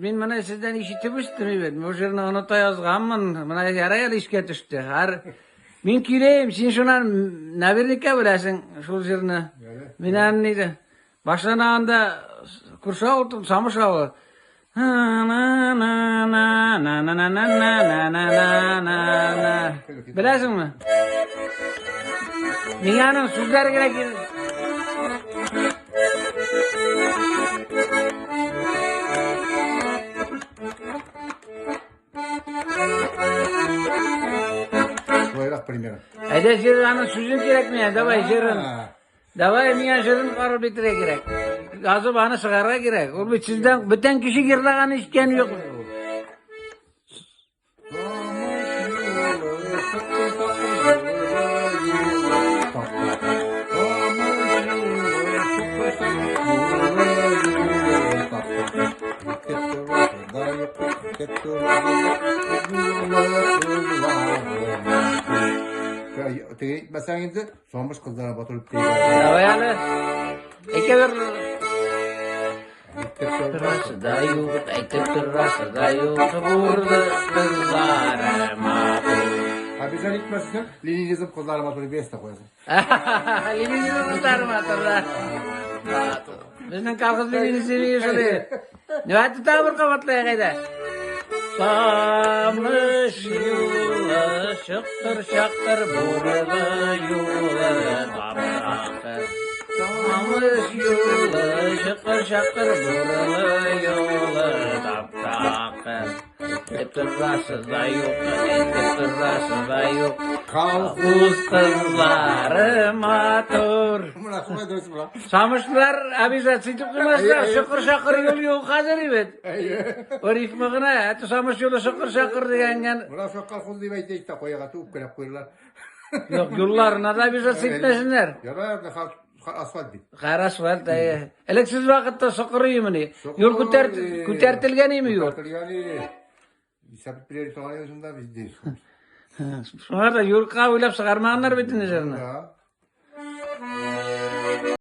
Men mana sizden işitip üstünü o жерine unuta yazganmın. Mana yarayal işke düştü. Men kireyim, sen şuna naberlikka bilesin şu жерine. Men anneydi. Başlanağında kurşağı oturup samışağı. Na na na na na na na na na na na na. Bilesin mi? Dünyanın sözleri gerek. Buyuraq primera. Hayda şiranın sözün gerek mi? Davay şirin. Davay miya şirin karı bitire gerek. Gazı bana sigara gerek. O bir sizden bütün kişi girdiğini işken yok. Mesela şimdi sonmuş kızlara batırıp değil. Davay ale. Eke ver. Terasa da yok, terasa da yok. Burada kızlarıma. Abi sen gitmezsen Leninizm kızlara batırıp beste koyarsın. Leninizm kızlarıma atarlar. Bizden kalkız Lenin'i seviyor şuraya. Ne var tutar bir kapatlaya kayda. Samış yola şıktır şaktır burada yola babrakır. Samış yola şıktır şaktır burada yola babrakır. Etirası da yok, etirası da yok. Kavuz kızları matur. Buna kuma dönsün buna. Samışlar abizat sıçıp kırmazlar. Şıkır şakır yolu yok hazır evet. O rifmağına eti samış yolu şıkır şakır diyengen. Buna sokkal kul diye de işte koyağa tuğup kırıp koyurlar. Yok yollarına da abizat sıçmesinler. Ya da asfalt değil. Kar asfalt ayı. Eleksiz vakitte şıkır yemini. Yol kütertilgeni mi yol? Yani sabit bir yeri soğan yazında biz değil. Sonra da yol kavuyla çıkarmayanlar bitin üzerine.